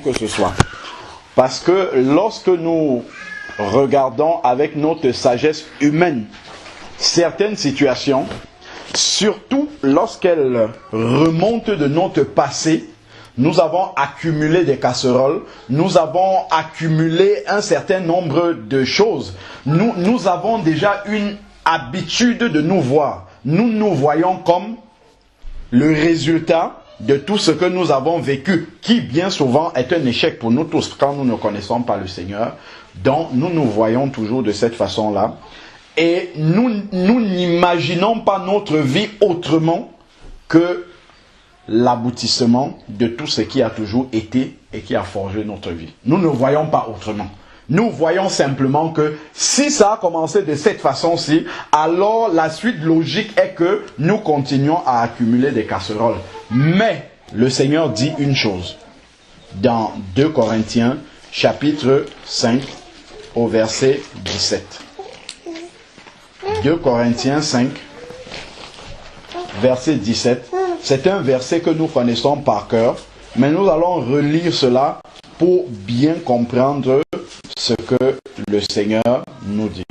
que ce soit. Parce que lorsque nous regardons avec notre sagesse humaine certaines situations, surtout lorsqu'elles remontent de notre passé, nous avons accumulé des casseroles, nous avons accumulé un certain nombre de choses. Nous avons déjà une habitude de nous voir. Nous nous voyons comme le résultat de tout ce que nous avons vécu, qui bien souvent est un échec pour nous tous quand nous ne connaissons pas le Seigneur. Donc nous nous voyons toujours de cette façon-là. Et nous n'imaginons pas notre vie autrement que l'aboutissement de tout ce qui a toujours été et qui a forgé notre vie. Nous ne voyons pas autrement. Nous voyons simplement que si ça a commencé de cette façon-ci, alors la suite logique est que nous continuons à accumuler des casseroles. Mais le Seigneur dit une chose dans 2 Corinthiens chapitre 5 au verset 17. 2 Corinthiens 5 verset 17. C'est un verset que nous connaissons par cœur, mais nous allons relire cela pour bien comprendre ce que le Seigneur nous dit.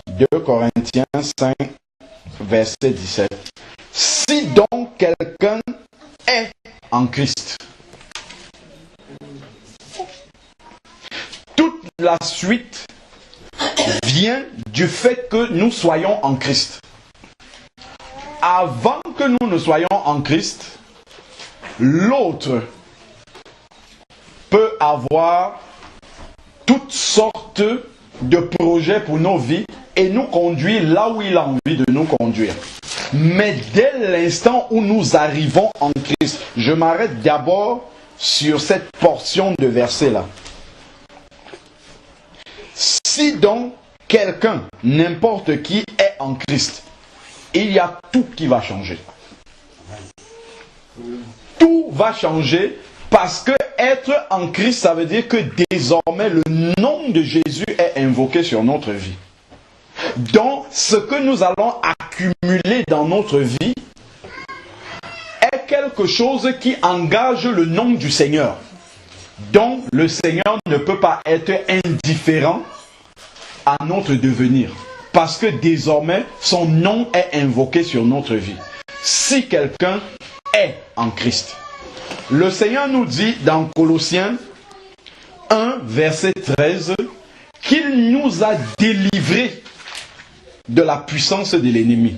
« 2 Corinthiens 5, verset 17. Si donc quelqu'un est en Christ, toute la suite vient du fait que nous soyons en Christ. Avant que nous ne soyons en Christ, l'autre peut avoir toutes sortes de projets pour nos vies et nous conduire là où il a envie de nous conduire. Mais dès l'instant où nous arrivons en Christ, je m'arrête d'abord sur cette portion de verset-là. Si donc quelqu'un, n'importe qui, est en Christ, il y a tout qui va changer. Tout va changer parce que être en Christ, ça veut dire que désormais le nom de Jésus est invoqué sur notre vie. Donc, ce que nous allons accumuler dans notre vie est quelque chose qui engage le nom du Seigneur. Donc, le Seigneur ne peut pas être indifférent à notre devenir. Parce que désormais, son nom est invoqué sur notre vie. Si quelqu'un est en Christ. Le Seigneur nous dit dans Colossiens 1, verset 13, qu'il nous a délivrés de la puissance de l'ennemi.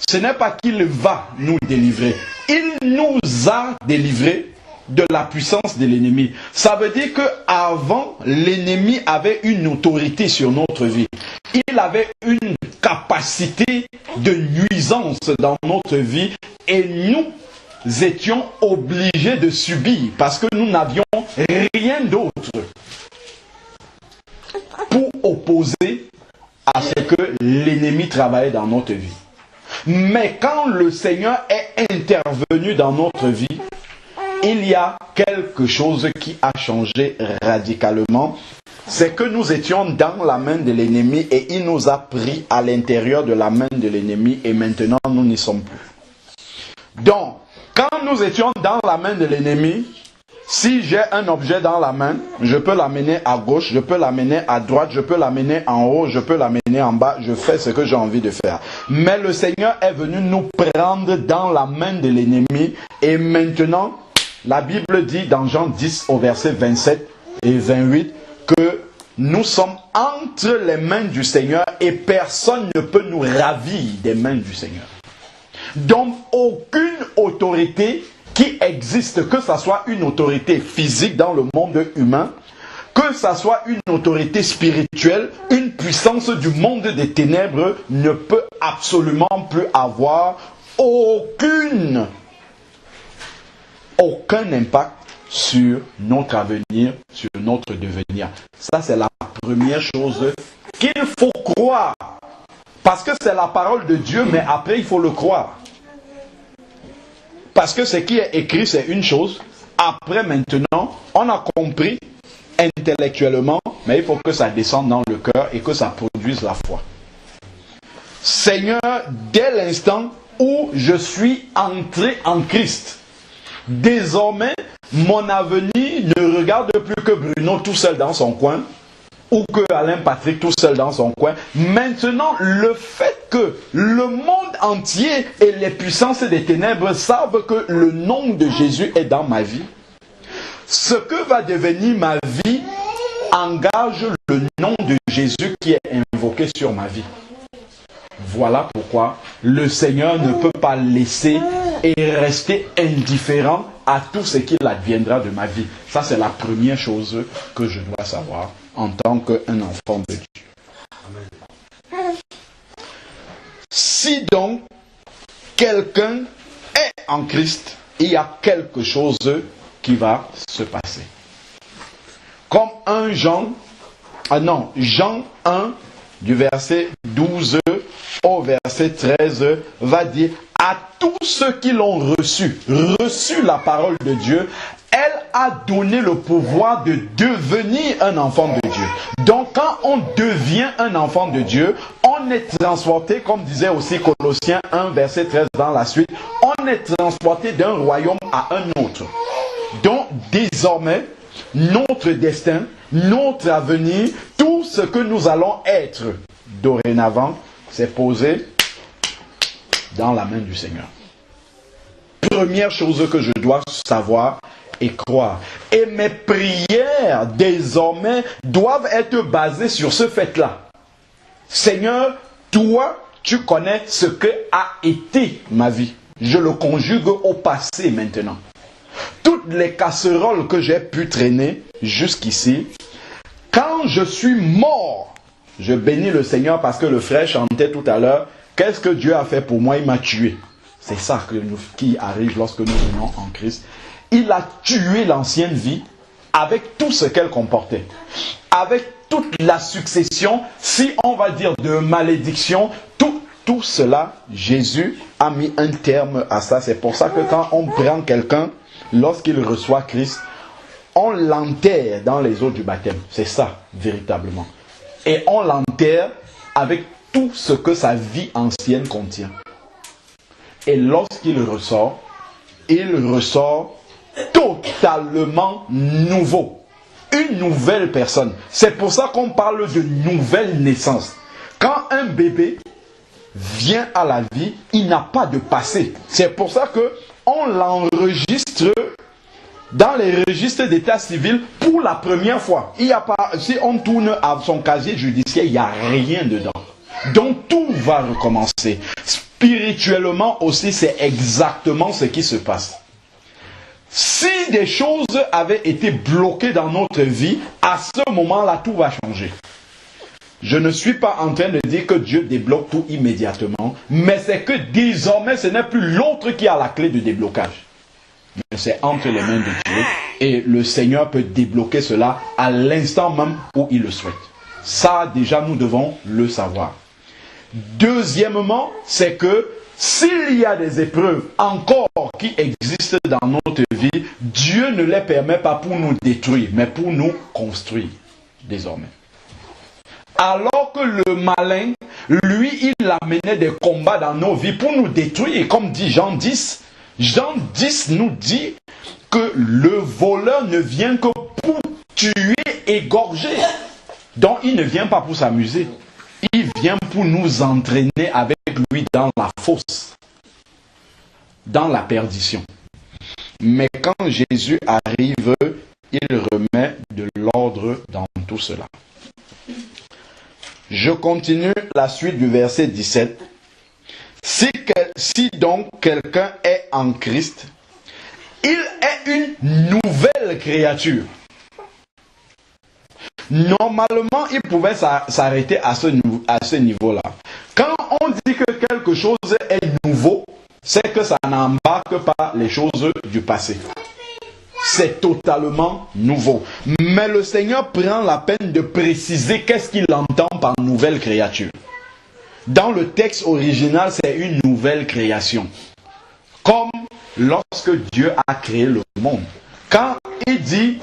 Ce n'est pas qu'il va nous délivrer. Il nous a délivrés de la puissance de l'ennemi. Ça veut dire qu'avant, l'ennemi avait une autorité sur notre vie. Il avait une capacité de nuisance dans notre vie et nous étions obligés de subir parce que nous n'avions rien d'autre pour opposer à ce que l'ennemi travaillait dans notre vie. Mais quand le Seigneur est intervenu dans notre vie, il y a quelque chose qui a changé radicalement. C'est que nous étions dans la main de l'ennemi et il nous a pris à l'intérieur de la main de l'ennemi et maintenant nous n'y sommes plus. Donc, quand nous étions dans la main de l'ennemi, si j'ai un objet dans la main, je peux l'amener à gauche, je peux l'amener à droite, je peux l'amener en haut, je peux l'amener en bas, je fais ce que j'ai envie de faire. Mais le Seigneur est venu nous prendre dans la main de l'ennemi et maintenant, la Bible dit dans Jean 10 au verset 27 et 28 que nous sommes entre les mains du Seigneur et personne ne peut nous ravir des mains du Seigneur. Donc aucune autorité qui existe, que ce soit une autorité physique dans le monde humain, que ce soit une autorité spirituelle, une puissance du monde des ténèbres, ne peut absolument plus avoir aucun impact sur notre avenir, sur notre devenir. Ça, c'est la première chose qu'il faut croire. Parce que c'est la parole de Dieu, mais après, il faut le croire. Parce que ce qui est écrit, c'est une chose. Après, maintenant, on a compris intellectuellement, mais il faut que ça descende dans le cœur et que ça produise la foi. Seigneur, dès l'instant où je suis entré en Christ, désormais, mon avenir ne regarde plus que Bruno tout seul dans son coin, ou que Alain Patrick tout seul dans son coin. Maintenant, le fait que le monde entier et les puissances des ténèbres savent que le nom de Jésus est dans ma vie, ce que va devenir ma vie engage le nom de Jésus qui est invoqué sur ma vie. Voilà pourquoi le Seigneur ne peut pas laisser et rester indifférent à tout ce qu'il adviendra de ma vie. Ça, c'est la première chose que je dois savoir en tant qu'un enfant de Dieu. Si donc quelqu'un est en Christ, il y a quelque chose qui va se passer. Comme Jean 1, du verset 12 au verset 13, va dire: à tous ceux qui l'ont reçu la parole de Dieu, elle a donné le pouvoir de devenir un enfant de Dieu. Donc quand on devient un enfant de Dieu, on est transporté, comme disait aussi Colossiens 1, verset 13 dans la suite, on est transporté d'un royaume à un autre. Donc désormais, notre destin, notre avenir, tout ce que nous allons être dorénavant, c'est posé dans la main du Seigneur. Première chose que je dois savoir et croire. Et mes prières désormais doivent être basées sur ce fait-là. Seigneur, toi, tu connais ce que a été ma vie. Je le conjugue au passé maintenant. Toutes les casseroles que j'ai pu traîner jusqu'ici, quand je suis mort, je bénis le Seigneur parce que le frère chantait tout à l'heure: qu'est-ce que Dieu a fait pour moi? Il m'a tué. C'est ça qui arrive lorsque nous venons en Christ. Il a tué l'ancienne vie avec tout ce qu'elle comportait. Avec toute la succession, si on va dire de malédiction, tout cela, Jésus a mis un terme à ça. C'est pour ça que quand on prend quelqu'un, lorsqu'il reçoit Christ, on l'enterre dans les eaux du baptême. C'est ça, véritablement. Et on l'enterre avec tout ce que sa vie ancienne contient. Et lorsqu'il ressort, il ressort totalement nouveau. Une nouvelle personne. C'est pour ça qu'on parle de nouvelle naissance. Quand un bébé vient à la vie, il n'a pas de passé. C'est pour ça qu'on l'enregistre dans les registres d'état civil pour la première fois. Il y a pas, si on tourne à son casier judiciaire, il n'y a rien dedans. Donc tout va recommencer. Spirituellement aussi, c'est exactement ce qui se passe. Si des choses avaient été bloquées dans notre vie, à ce moment-là, tout va changer. Je ne suis pas en train de dire que Dieu débloque tout immédiatement, mais c'est que désormais, ce n'est plus l'autre qui a la clé de déblocage. Mais c'est entre les mains de Dieu et le Seigneur peut débloquer cela à l'instant même où il le souhaite. Ça, déjà, nous devons le savoir. Deuxièmement, c'est que s'il y a des épreuves encore qui existent dans notre vie, Dieu ne les permet pas pour nous détruire, mais pour nous construire désormais. Alors que le malin, lui, il amenait des combats dans nos vies pour nous détruire, comme dit Jean 10. Jean 10 nous dit que le voleur ne vient que pour tuer, égorger. Donc il ne vient pas pour s'amuser. Il vient pour nous entraîner avec lui dans la fosse, dans la perdition. Mais quand Jésus arrive, il remet de l'ordre dans tout cela. Je continue la suite du verset 17. Si donc quelqu'un est en Christ, il est une nouvelle créature. Normalement, il pouvait s'arrêter à ce niveau-là. Quand on dit que quelque chose est nouveau, c'est que ça n'embarque pas les choses du passé. C'est totalement nouveau. Mais le Seigneur prend la peine de préciser qu'est-ce qu'il entend par nouvelle créature. Dans le texte original, c'est une nouvelle création. Comme lorsque Dieu a créé le monde. Quand il dit,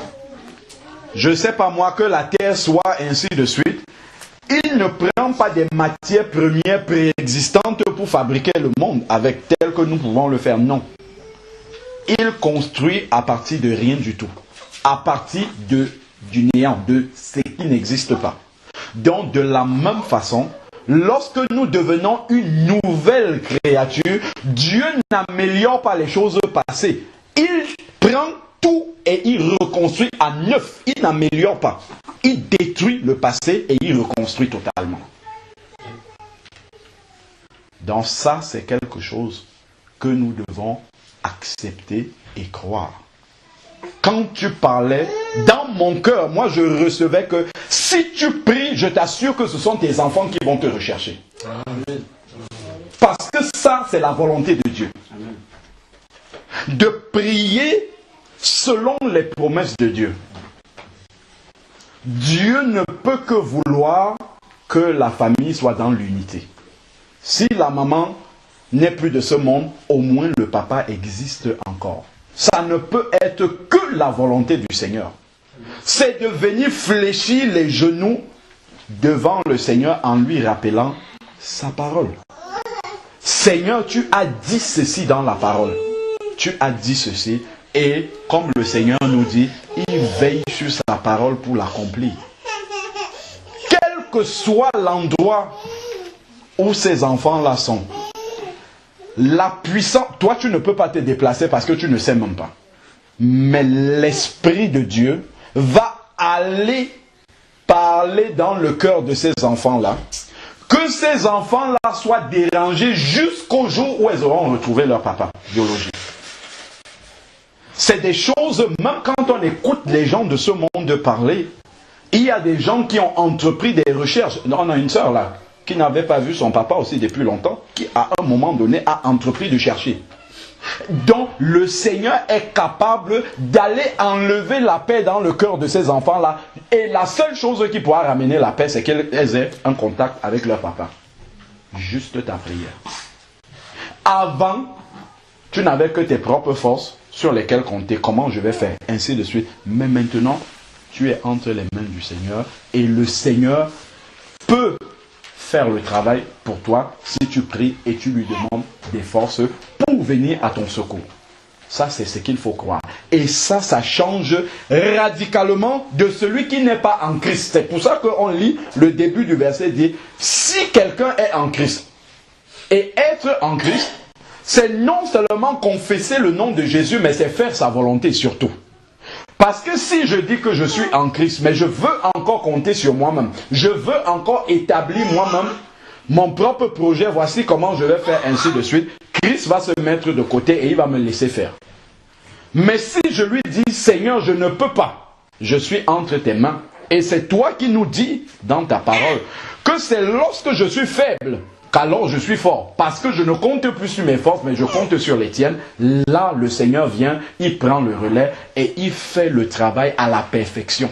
je ne sais pas moi, que la terre soit ainsi de suite, Il ne prend pas des matières premières préexistantes pour fabriquer le monde avec tel que nous pouvons le faire. Non. Il construit à partir de rien du tout. À partir du néant, de ce qui n'existe pas. Donc, de la même façon, lorsque nous devenons une nouvelle créature, Dieu n'améliore pas les choses passées. Il prend tout et il reconstruit à neuf. Il n'améliore pas. Il détruit le passé et il reconstruit totalement. Donc ça, c'est quelque chose que nous devons accepter et croire. Quand tu parlais, dans mon cœur, moi je recevais que si tu pries, je t'assure que ce sont tes enfants qui vont te rechercher. Amen. Parce que ça, c'est la volonté de Dieu. Amen. De prier selon les promesses de Dieu. Dieu ne peut que vouloir que la famille soit dans l'unité. Si la maman n'est plus de ce monde, au moins le papa existe encore. Ça ne peut être que la volonté du Seigneur. C'est de venir fléchir les genoux devant le Seigneur en lui rappelant sa parole. Seigneur, tu as dit ceci dans la parole. Tu as dit ceci. Et comme le Seigneur nous dit, il veille sur sa parole pour l'accomplir. Quel que soit l'endroit où ces enfants-là sont, la puissance, toi tu ne peux pas te déplacer parce que tu ne sais même pas. Mais l'Esprit de Dieu va aller parler dans le cœur de ces enfants-là. Que ces enfants-là soient dérangés jusqu'au jour où ils auront retrouvé leur papa biologique. C'est des choses, même quand on écoute les gens de ce monde parler, il y a des gens qui ont entrepris des recherches. On a une sœur là, qui n'avait pas vu son papa aussi depuis longtemps, qui à un moment donné a entrepris de chercher. Donc le Seigneur est capable d'aller enlever la paix dans le cœur de ces enfants-là. Et la seule chose qui pourra ramener la paix, c'est qu'elles aient un contact avec leur papa. Juste ta prière. Avant, tu n'avais que tes propres forces sur lesquelles compter. Comment je vais faire, ainsi de suite. Mais maintenant, tu es entre les mains du Seigneur. Et le Seigneur peut faire le travail pour toi si tu pries et tu lui demandes des forces pour venir à ton secours. Ça, c'est ce qu'il faut croire. Et ça, ça change radicalement de celui qui n'est pas en Christ. C'est pour ça qu'on lit le début du verset dit « Si quelqu'un est en Christ ». Et être en Christ, c'est non seulement confesser le nom de Jésus, mais c'est faire sa volonté surtout. Parce que si je dis que je suis en Christ, mais je veux encore compter sur moi-même, je veux encore établir moi-même mon propre projet, voici comment je vais faire, ainsi de suite, Christ va se mettre de côté et il va me laisser faire. Mais si je lui dis, Seigneur, je ne peux pas, je suis entre tes mains, et c'est toi qui nous dis dans ta parole, que c'est lorsque je suis faible, qu'alors je suis fort, parce que je ne compte plus sur mes forces, mais je compte sur les tiennes. Là, le Seigneur vient, il prend le relais et il fait le travail à la perfection.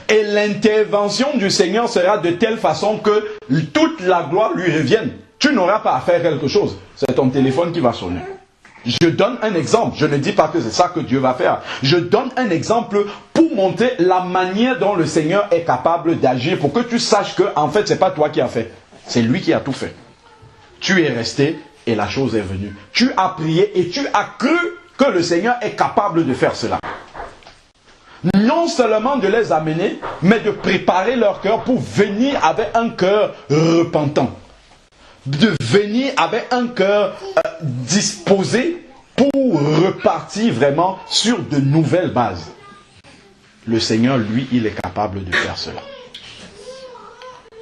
Et l'intervention du Seigneur sera de telle façon que toute la gloire lui revienne. Tu n'auras pas à faire quelque chose, c'est ton téléphone qui va sonner. Je donne un exemple, je ne dis pas que c'est ça que Dieu va faire. Je donne un exemple pour montrer la manière dont le Seigneur est capable d'agir, pour que tu saches que, en fait, ce n'est pas toi qui as fait. C'est lui qui a tout fait. Tu es resté et la chose est venue. Tu as prié et tu as cru que le Seigneur est capable de faire cela. Non seulement de les amener, mais de préparer leur cœur pour venir avec un cœur repentant. De venir avec un cœur disposé pour repartir vraiment sur de nouvelles bases. Le Seigneur, lui, il est capable de faire cela.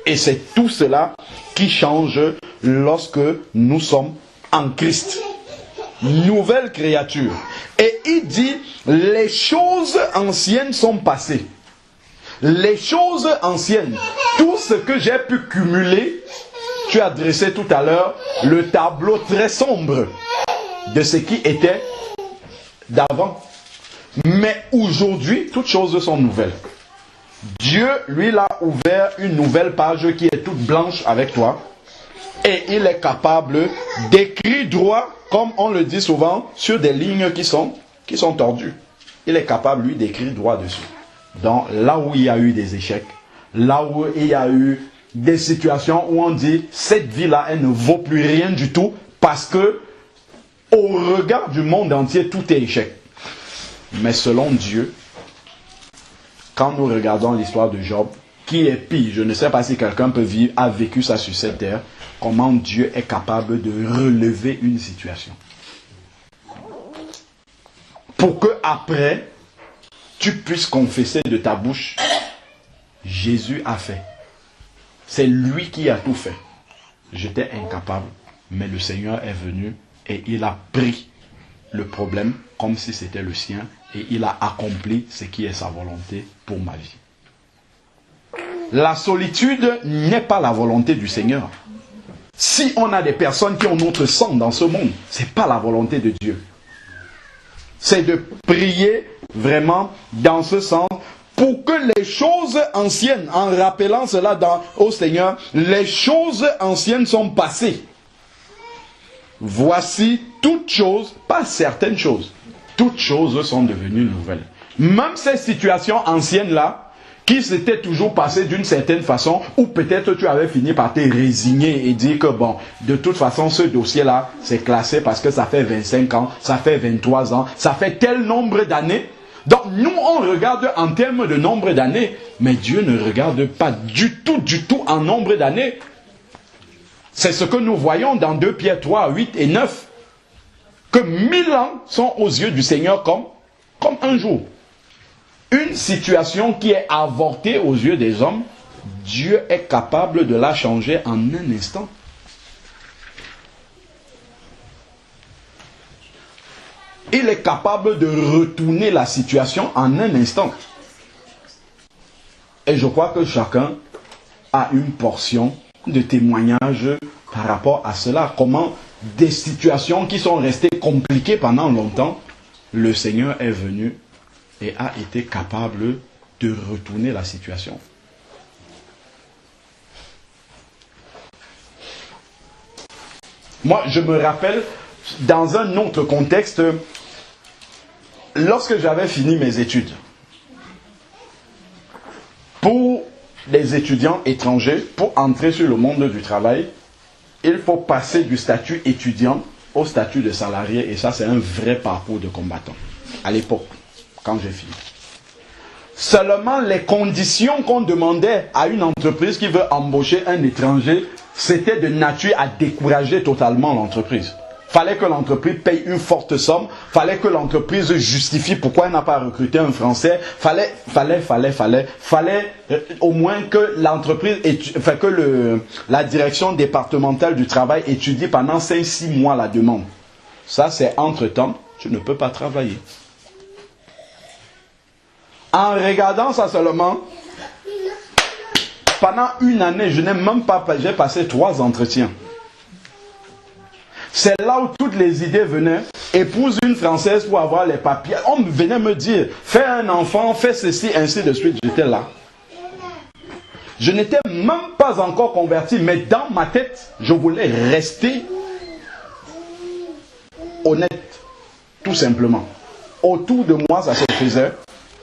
Et c'est tout cela qui change lorsque nous sommes en Christ. Nouvelle créature. Et il dit, les choses anciennes sont passées. Les choses anciennes, tout ce que j'ai pu cumuler, tu as dressé tout à l'heure le tableau très sombre de ce qui était d'avant. Mais aujourd'hui, toutes choses sont nouvelles. Dieu, lui, l'a ouvert une nouvelle page qui est toute blanche avec toi. Et il est capable d'écrire droit, comme on le dit souvent, sur des lignes qui sont tordues. Il est capable, lui, d'écrire droit dessus. Donc, là où il y a eu des échecs, là où il y a eu des situations où on dit cette vie-là, elle ne vaut plus rien du tout parce que au regard du monde entier, tout est échec. Mais selon Dieu, quand nous regardons l'histoire de Job, qui est pire, je ne sais pas si quelqu'un a vécu ça sur cette terre, comment Dieu est capable de relever une situation. Pour que après, tu puisses confesser de ta bouche, Jésus a fait. C'est lui qui a tout fait. J'étais incapable, mais le Seigneur est venu et il a pris le problème comme si c'était le sien et il a accompli ce qui est sa volonté pour ma vie. La solitude n'est pas la volonté du Seigneur. Si on a des personnes qui ont notre sang dans ce monde, ce n'est pas la volonté de Dieu. C'est de prier vraiment dans ce sens pour que les choses anciennes, en rappelant cela au Seigneur, les choses anciennes sont passées. Voici toutes choses, pas certaines choses, toutes choses sont devenues nouvelles. Même ces situations anciennes-là, qui s'étaient toujours passées d'une certaine façon, ou peut-être tu avais fini par te résigner et dire que bon, de toute façon, ce dossier-là, c'est classé parce que ça fait 25 ans, ça fait 23 ans, ça fait tel nombre d'années. Donc nous, on regarde en termes de nombre d'années, mais Dieu ne regarde pas du tout en nombre d'années. C'est ce que nous voyons dans 2 Pierre 3, 8 et 9. Que 1000 ans sont aux yeux du Seigneur comme un jour. Une situation qui est avortée aux yeux des hommes, Dieu est capable de la changer en un instant. Il est capable de retourner la situation en un instant. Et je crois que chacun a une portion de témoignage par rapport à cela. Comment des situations qui sont restées compliquées pendant longtemps, le Seigneur est venu et a été capable de retourner la situation. Moi, je me rappelle, dans un autre contexte, lorsque j'avais fini mes études, pour les étudiants étrangers, pour entrer sur le monde du travail, il faut passer du statut étudiant au statut de salarié, et ça, c'est un vrai parcours de combattant, à l'époque, quand j'ai fini. Seulement, les conditions qu'on demandait à une entreprise qui veut embaucher un étranger, c'était de nature à décourager totalement l'entreprise. Fallait que l'entreprise paye une forte somme, fallait que l'entreprise justifie pourquoi elle n'a pas recruté un Français, fallait au moins que l'entreprise, la direction départementale du travail étudie pendant 5-6 mois la demande. Ça, c'est entre-temps, tu ne peux pas travailler. En regardant ça seulement, pendant une année, je n'ai même pas, j'ai passé 3 entretiens. C'est là où toutes les idées venaient. Épouse une Française pour avoir les papiers. On venait me dire, fais un enfant, fais ceci, ainsi de suite. J'étais là. Je n'étais même pas encore converti, mais dans ma tête, je voulais rester honnête. Tout simplement. Autour de moi, ça se faisait.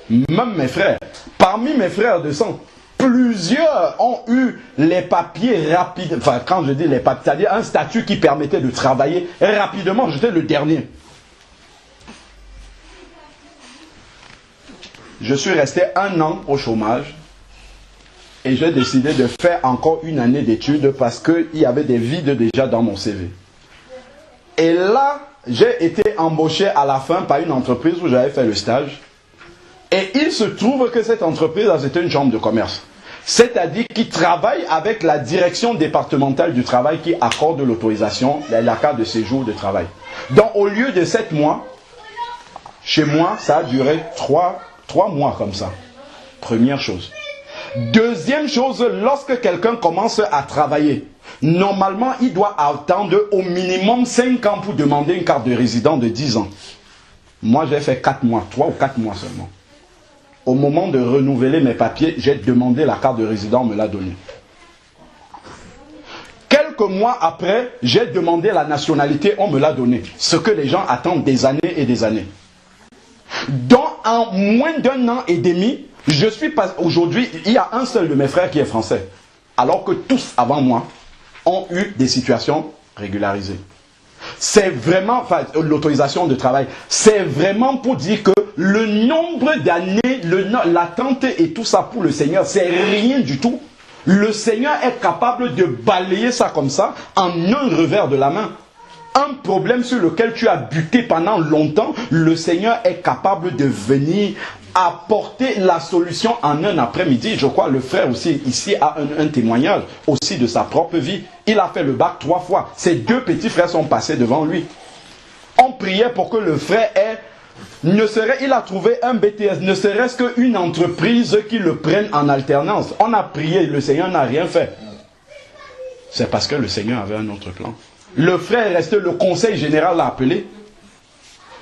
Même mes frères. Parmi mes frères de sang, plusieurs ont eu les papiers rapides. Enfin, quand je dis les papiers, c'est-à-dire un statut qui permettait de travailler rapidement. J'étais le dernier. Je suis resté 1 an au chômage et j'ai décidé de faire encore une année d'études parce qu'il y avait des vides déjà dans mon CV. Et là, j'ai été embauché à la fin par une entreprise où j'avais fait le stage. Et il se trouve que cette entreprise, c'était une chambre de commerce. C'est-à-dire qui travaille avec la direction départementale du travail qui accorde l'autorisation, la carte de séjour de travail. Donc au lieu de 7 mois, chez moi, ça a duré 3 mois comme ça. Première chose. Deuxième chose, lorsque quelqu'un commence à travailler, normalement, il doit attendre au minimum 5 ans pour demander une carte de résident de 10 ans. Moi, j'ai fait 4 mois, 3 ou 4 mois seulement. Au moment de renouveler mes papiers, j'ai demandé la carte de résident, on me l'a donnée. Quelques mois après, j'ai demandé la nationalité, on me l'a donnée. Ce que les gens attendent des années et des années. Donc, en moins d'1 an et demi, Je suis pas... Aujourd'hui, il y a un seul de mes frères qui est français. Alors que tous avant moi ont eu des situations régularisées. C'est vraiment, enfin, l'autorisation de travail, c'est vraiment pour dire que le nombre d'années, l'attente et tout ça pour le Seigneur, c'est rien du tout. Le Seigneur est capable de balayer ça comme ça en un revers de la main. Un problème sur lequel tu as buté pendant longtemps, le Seigneur est capable de venir apporter la solution en un après-midi. Je crois le frère aussi ici a un témoignage aussi de sa propre vie. Il a fait le bac 3 fois. Ses 2 petits frères sont passés devant lui. On priait pour que le frère ait, il a trouvé un BTS, ne serait-ce qu'une entreprise qui le prenne en alternance. On a prié, le Seigneur n'a rien fait. C'est parce que le Seigneur avait un autre plan. Le frère est resté, le conseil général l'a appelé.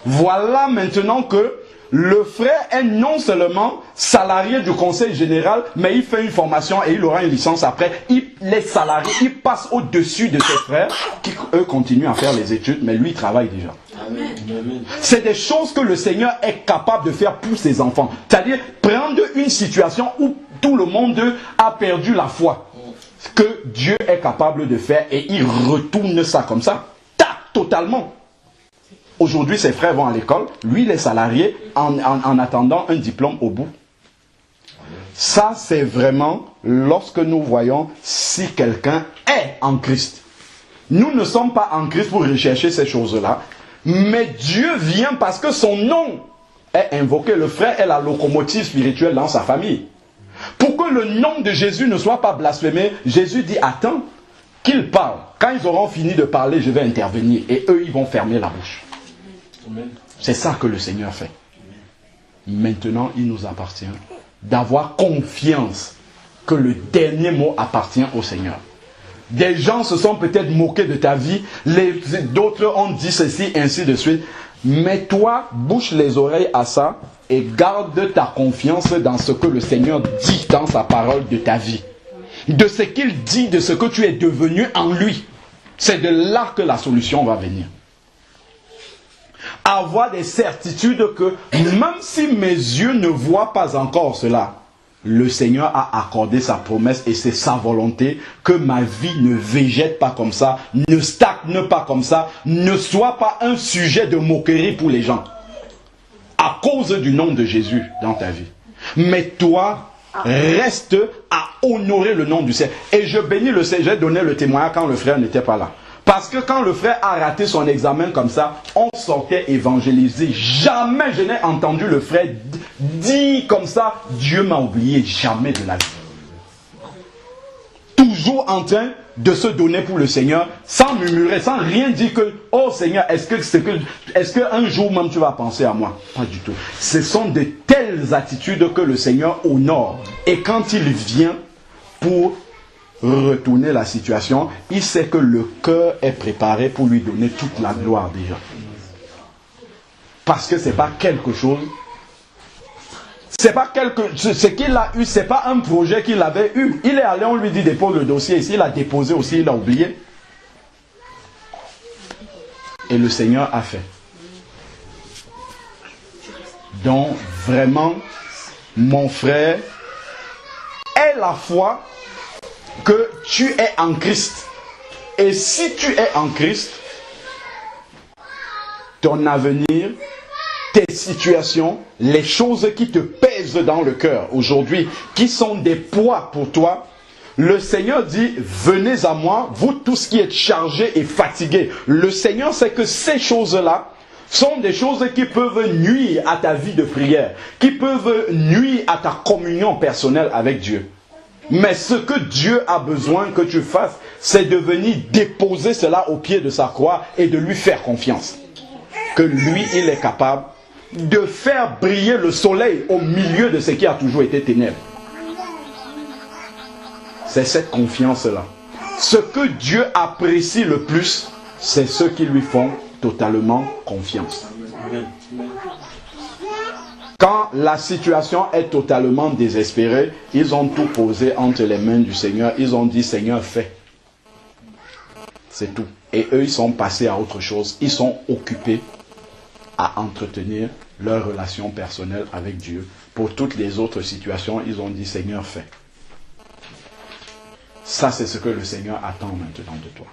Voilà maintenant que le frère est non seulement salarié du conseil général, mais il fait une formation et il aura une licence après. Il est salarié, il passe au-dessus de ses frères qui, eux, continuent à faire les études, mais lui, il travaille déjà. C'est des choses que le Seigneur est capable de faire pour ses enfants. C'est-à-dire prendre une situation où tout le monde a perdu la foi. Que Dieu est capable de faire et il retourne ça comme ça, totalement. Aujourd'hui, ses frères vont à l'école, lui, il est salarié en attendant un diplôme au bout. Ça, c'est vraiment lorsque nous voyons si quelqu'un est en Christ. Nous ne sommes pas en Christ pour rechercher ces choses-là, mais Dieu vient parce que son nom est invoqué. Le frère est la locomotive spirituelle dans sa famille. Pour que le nom de Jésus ne soit pas blasphémé, Jésus dit, attends, qu'ils parlent. Quand ils auront fini de parler, je vais intervenir. Et eux, ils vont fermer la bouche. C'est ça que le Seigneur fait. Maintenant, il nous appartient d'avoir confiance que le dernier mot appartient au Seigneur. Des gens se sont peut-être moqués de ta vie, d'autres ont dit ceci, ainsi de suite. Mais toi, bouche les oreilles à ça et garde ta confiance dans ce que le Seigneur dit dans sa parole de ta vie. De ce qu'il dit, de ce que tu es devenu en lui. C'est de là que la solution va venir. Avoir des certitudes que même si mes yeux ne voient pas encore cela, le Seigneur a accordé sa promesse et c'est sa volonté que ma vie ne végète pas comme ça, ne stagne pas comme ça, ne soit pas un sujet de moquerie pour les gens. À cause du nom de Jésus dans ta vie. Mais toi, reste à honorer le nom du Seigneur. Et je bénis le Seigneur, j'ai donné le témoignage quand le frère n'était pas là. Parce que quand le frère a raté son examen comme ça, on sortait évangéliser. Jamais je n'ai entendu le frère dire comme ça, Dieu m'a oublié, jamais de la vie. Toujours en train de se donner pour le Seigneur, sans murmurer, sans rien dire que, oh Seigneur, est-ce qu'un jour même tu vas penser à moi? Pas du tout. Ce sont de telles attitudes que le Seigneur honore. Et quand il vient pour retourner la situation, il sait que le cœur est préparé pour lui donner toute la gloire déjà. Parce que ce n'est pas quelque chose, ce qu'il a eu, ce n'est pas un projet qu'il avait eu. Il est allé, on lui dit dépose le dossier ici, il a déposé aussi, il a oublié. Et le Seigneur a fait. Donc vraiment, mon frère, aie la foi que tu es en Christ. Et si tu es en Christ, ton avenir, tes situations, les choses qui te pèsent dans le cœur aujourd'hui, qui sont des poids pour toi, le Seigneur dit, venez à moi, vous tous qui êtes chargés et fatigués. Le Seigneur sait que ces choses-là sont des choses qui peuvent nuire à ta vie de prière, qui peuvent nuire à ta communion personnelle avec Dieu. Mais ce que Dieu a besoin que tu fasses, c'est de venir déposer cela au pied de sa croix et de lui faire confiance. Que lui, il est capable de faire briller le soleil au milieu de ce qui a toujours été ténèbres. C'est cette confiance-là. Ce que Dieu apprécie le plus, c'est ceux qui lui font totalement confiance. Quand la situation est totalement désespérée, ils ont tout posé entre les mains du Seigneur. Ils ont dit, Seigneur, fais. C'est tout. Et eux, ils sont passés à autre chose. Ils sont occupés à entretenir leur relation personnelle avec Dieu. Pour toutes les autres situations, ils ont dit, Seigneur, fais. Ça, c'est ce que le Seigneur attend maintenant de toi.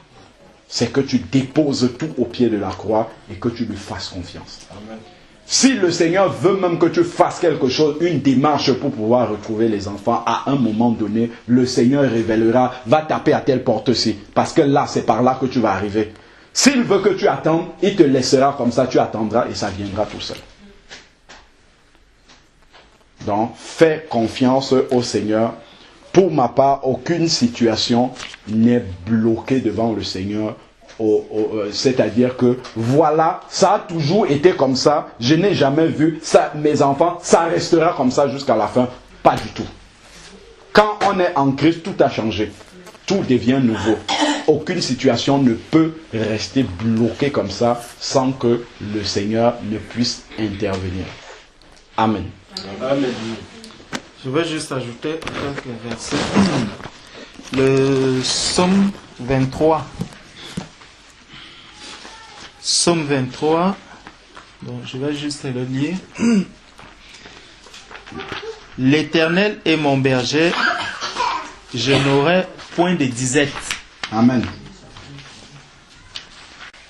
C'est que tu déposes tout au pied de la croix et que tu lui fasses confiance. Amen. Si le Seigneur veut même que tu fasses quelque chose, une démarche pour pouvoir retrouver les enfants, à un moment donné, le Seigneur révélera, va taper à telle porte-ci. Parce que là, c'est par là que tu vas arriver. S'il veut que tu attendes, il te laissera comme ça, tu attendras et ça viendra tout seul. Donc, fais confiance au Seigneur. Pour ma part, aucune situation n'est bloquée devant le Seigneur. C'est-à-dire que, voilà, ça a toujours été comme ça. Je n'ai jamais vu ça, mes enfants, ça restera comme ça jusqu'à la fin. Pas du tout. Quand on est en Christ, tout a changé. Tout devient nouveau. Aucune situation ne peut rester bloquée comme ça sans que le Seigneur ne puisse intervenir. Amen. Amen. Je vais juste ajouter quelques versets. Le psaume 23. Psaume 23. Donc, je vais juste le lire. L'Éternel est mon berger, je n'aurai point de disette. Amen.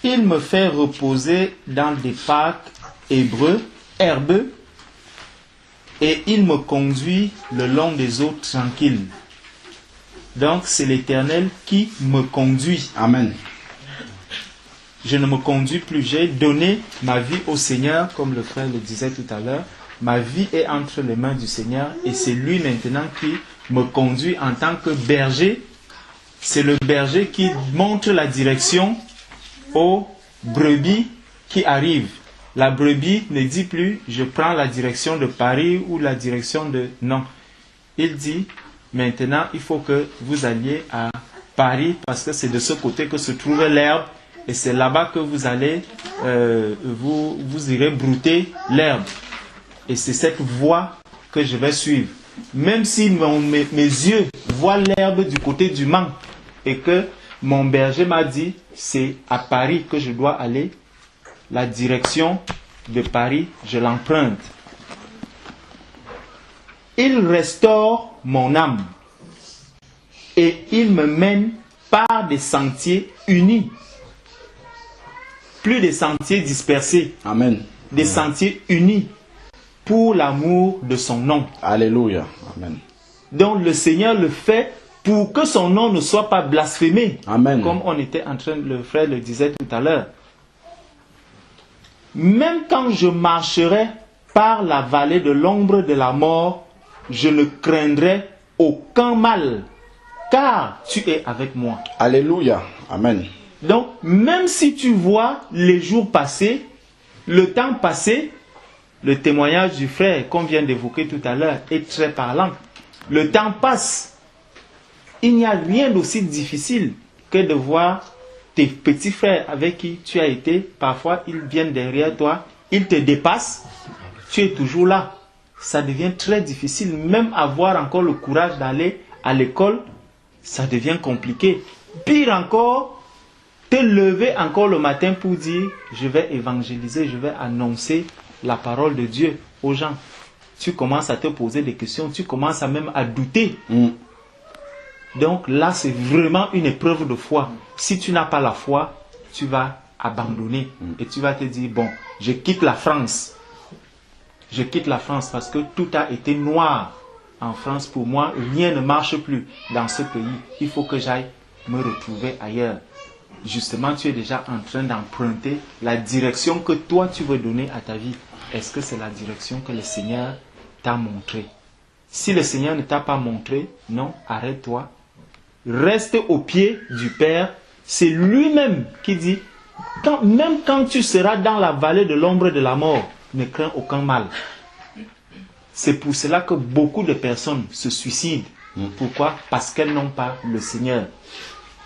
Il me fait reposer dans des parcs herbeux, et il me conduit le long des eaux tranquilles. Donc c'est l'Éternel qui me conduit. Amen. Je ne me conduis plus. J'ai donné ma vie au Seigneur, comme le frère le disait tout à l'heure. Ma vie est entre les mains du Seigneur et c'est lui maintenant qui me conduit en tant que berger. C'est le berger qui montre la direction aux brebis qui arrivent. La brebis ne dit plus je prends la direction de Paris ou la direction de... Non. Il dit maintenant il faut que vous alliez à Paris parce que c'est de ce côté que se trouve l'herbe et c'est là-bas que vous allez, vous irez brouter l'herbe. Et c'est cette voie que je vais suivre. Même si mes yeux voient l'herbe du côté du Mans et que mon berger m'a dit c'est à Paris que je dois aller, la direction de Paris, je l'emprunte. Il restaure mon âme et il me mène par des sentiers unis. Plus des sentiers dispersés. Amen. Des sentiers unis pour l'amour de son nom. Alléluia. Amen. Donc le Seigneur le fait pour que son nom ne soit pas blasphémé. Amen. Comme on était en train, le frère le disait tout à l'heure. Même quand je marcherai par la vallée de l'ombre de la mort, je ne craindrai aucun mal, car tu es avec moi. Alléluia. Amen. Donc, même si tu vois les jours passer, le temps passer, le témoignage du frère qu'on vient d'évoquer tout à l'heure est très parlant. Le temps passe. Il n'y a rien d'aussi difficile que de voir tes petits frères avec qui tu as été. Parfois, ils viennent derrière toi, ils te dépassent. Tu es toujours là. Ça devient très difficile. Même avoir encore le courage d'aller à l'école, ça devient compliqué. Pire encore, te lever encore le matin pour dire je vais évangéliser, je vais annoncer la parole de Dieu aux gens. Tu commences à te poser des questions, tu commences à même à douter. Donc là, c'est vraiment une épreuve de foi. Si tu n'as pas la foi, tu vas abandonner et tu vas te dire bon, je quitte la France. Je quitte la France parce que tout a été noir en France pour moi. Rien ne marche plus dans ce pays. Il faut que j'aille me retrouver ailleurs. Justement, tu es déjà en train d'emprunter la direction que toi tu veux donner à ta vie. Est-ce que c'est la direction que le Seigneur t'a montrée? Si le Seigneur ne t'a pas montré, non, arrête-toi. Reste au pied du Père. C'est lui-même qui dit, même quand tu seras dans la vallée de l'ombre de la mort, ne crains aucun mal. C'est pour cela que beaucoup de personnes se suicident. Pourquoi? Parce qu'elles n'ont pas le Seigneur.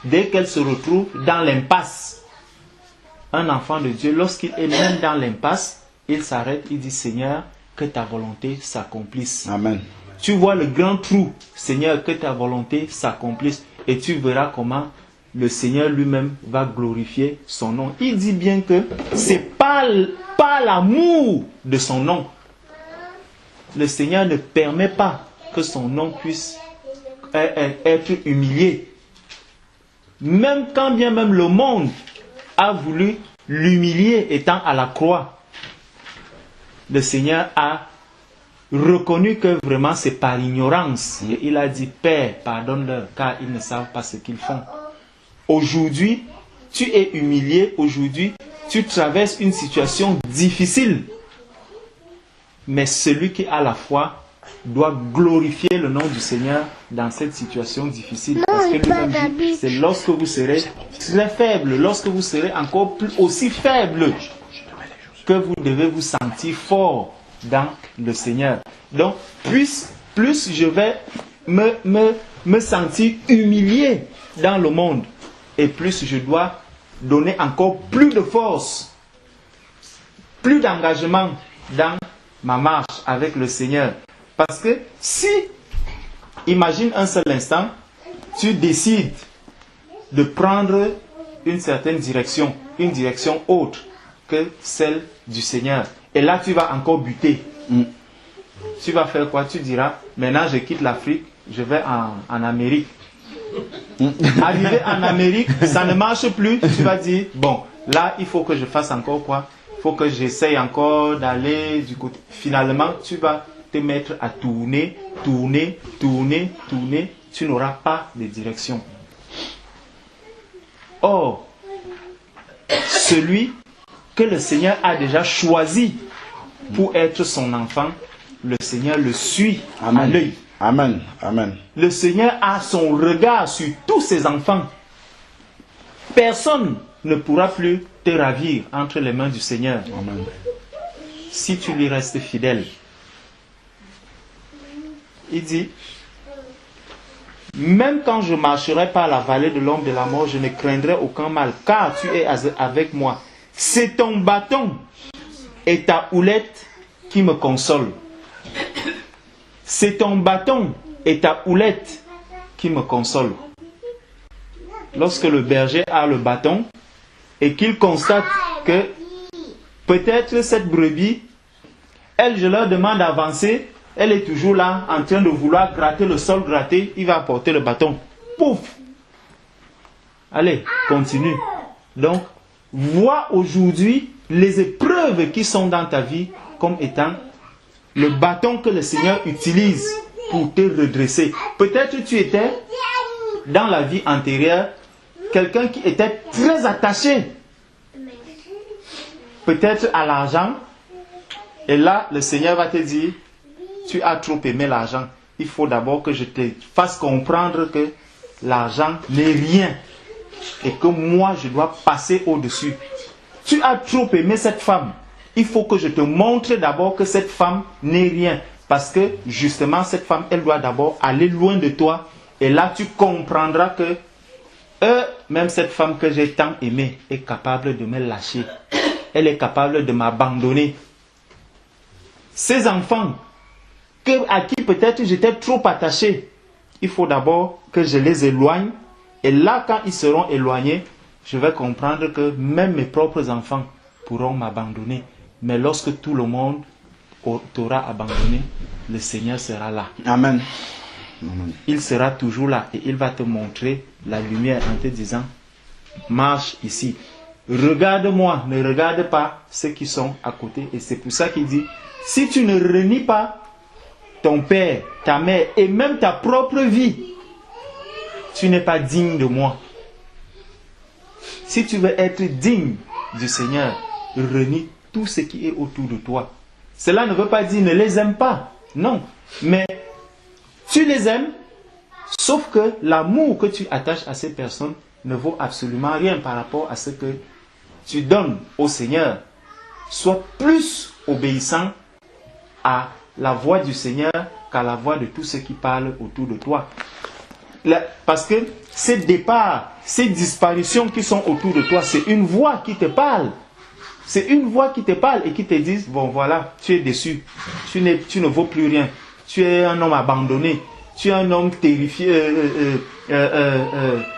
Dès qu'elles se retrouvent dans l'impasse, un enfant de Dieu, lorsqu'il est même dans l'impasse, il s'arrête, il dit Seigneur, que ta volonté s'accomplisse. Amen. Tu vois le grand trou, Seigneur, que ta volonté s'accomplisse. Et tu verras comment le Seigneur lui-même va glorifier son nom. Il dit bien que c'est pas l'amour de son nom. le Seigneur ne permet pas que son nom puisse être humilié. Même quand bien même le monde a voulu l'humilier étant à la croix, le Seigneur a reconnu que vraiment c'est par ignorance. Et il a dit, Père, pardonne-leur, car ils ne savent pas ce qu'ils font. Aujourd'hui, tu es humilié, aujourd'hui, tu traverses une situation difficile. Mais celui qui a la foi doit glorifier le nom du Seigneur dans cette situation difficile. Parce que lui-même dit, c'est lorsque vous serez très faible, lorsque vous serez encore plus aussi faible, que vous devez vous sentir fort dans le Seigneur. Donc, plus je vais me sentir humilié dans le monde, et plus je dois donner encore plus de force, plus d'engagement dans ma marche avec le Seigneur. Parce que si, imagine un seul instant, tu décides de prendre une certaine direction, une direction autre que celle du Seigneur. Et là, tu vas encore buter. Tu vas faire quoi? Tu diras, maintenant je quitte l'Afrique, je vais en Amérique. Arrivé en Amérique, ça ne marche plus. Tu vas dire, bon, là, il faut que je fasse encore quoi? Il faut que j'essaye encore d'aller du côté. Finalement, tu vas te mettre à tourner. Tu n'auras pas de direction. Or, celui que le Seigneur a déjà choisi pour être son enfant, le Seigneur le suit à l'œil. Amen. Amen. Le Seigneur a son regard sur tous ses enfants. Personne ne pourra plus te ravir entre les mains du Seigneur. Amen. Si tu lui restes fidèle. Il dit, même quand je marcherai par la vallée de l'ombre de la mort, je ne craindrai aucun mal, car tu es avec moi. C'est ton bâton et ta houlette qui me consolent. C'est ton bâton et ta houlette qui me consolent. Lorsque le berger a le bâton et qu'il constate que peut-être cette brebis, elle, je leur demande d'avancer, elle est toujours là en train de vouloir gratter le sol, il va apporter le bâton. Pouf! Allez, continue. Donc, vois aujourd'hui les épreuves qui sont dans ta vie comme étant le bâton que le Seigneur utilise pour te redresser. Peut-être tu étais dans la vie antérieure quelqu'un qui était très attaché peut-être à l'argent, et là le Seigneur va te dire, tu as trop aimé l'argent, il faut d'abord que je te fasse comprendre que l'argent n'est rien et que moi je dois passer au-dessus. Tu as trop aimé cette femme, il faut que je te montre d'abord que cette femme n'est rien, parce que justement cette femme, elle doit d'abord aller loin de toi, et là tu comprendras que même cette femme que j'ai tant aimée est capable de me lâcher, elle est capable de m'abandonner. Ces enfants à qui peut-être j'étais trop attaché, il faut d'abord que je les éloigne, et là quand ils seront éloignés, je vais comprendre que même mes propres enfants pourront m'abandonner. Mais lorsque tout le monde t'aura abandonné, le Seigneur sera là. Amen. Il sera toujours là et il va te montrer la lumière en te disant, marche ici. Regarde-moi, ne regarde pas ceux qui sont à côté. Et c'est pour ça qu'il dit, si tu ne renies pas ton père, ta mère et même ta propre vie, tu n'es pas digne de moi. Si tu veux être digne du Seigneur, renie tout ce qui est autour de toi. Cela ne veut pas dire ne les aime pas. Non. Mais tu les aimes, sauf que l'amour que tu attaches à ces personnes ne vaut absolument rien par rapport à ce que tu donnes au Seigneur. Sois plus obéissant à la voix du Seigneur qu'à la voix de tous ceux qui parlent autour de toi. Parce que ces départs, ces disparitions qui sont autour de toi, c'est une voix qui te parle. C'est une voix qui te parle et qui te dit, bon voilà, tu es déçu, tu ne vaux plus rien, tu es un homme abandonné, tu es un homme terrifié,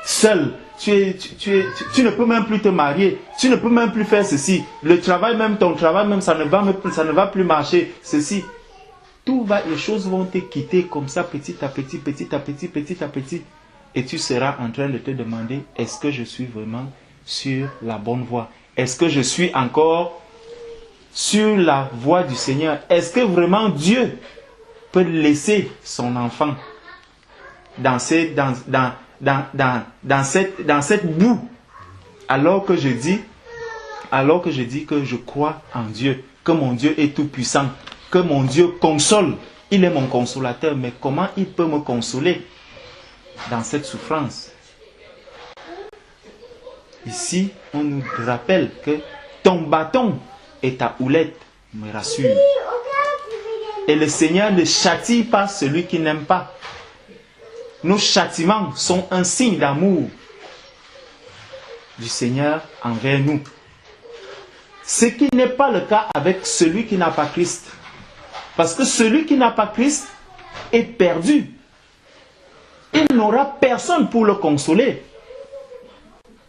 seul, tu ne peux même plus te marier, tu ne peux même plus faire ceci, le travail même, ton travail même, ça ne va plus marcher, ceci. les choses vont te quitter comme ça, petit à petit, petit à petit, petit à petit. Et tu seras en train de te demander, est-ce que je suis vraiment sur la bonne voie? Est-ce que je suis encore sur la voie du Seigneur? Est-ce que vraiment Dieu peut laisser son enfant dans cette boue, alors que je dis que je crois en Dieu, que mon Dieu est tout puissant, que mon Dieu console, il est mon consolateur, mais comment il peut me consoler dans cette souffrance? Ici, on nous rappelle que ton bâton et ta houlette me rassurent. Et le Seigneur ne châtie pas celui qui n'aime pas. Nos châtiments sont un signe d'amour du Seigneur envers nous. Ce qui n'est pas le cas avec celui qui n'a pas Christ. Parce que celui qui n'a pas Christ est perdu. Il n'aura personne pour le consoler.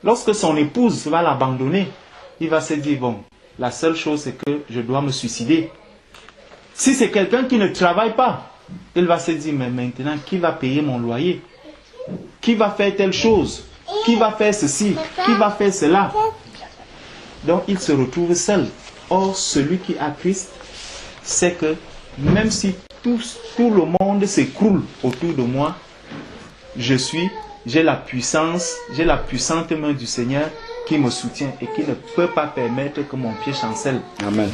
Lorsque son épouse va l'abandonner, il va se dire, bon, la seule chose c'est que je dois me suicider. Si c'est quelqu'un qui ne travaille pas, il va se dire, mais maintenant, qui va payer mon loyer? Qui va faire telle chose? Qui va faire ceci? Qui va faire cela? Donc, il se retrouve seul. Or, celui qui a Christ sait que même si tout le monde s'écroule autour de moi, j'ai la puissante main du Seigneur qui me soutient et qui ne peut pas permettre que mon pied chancelle. Amen.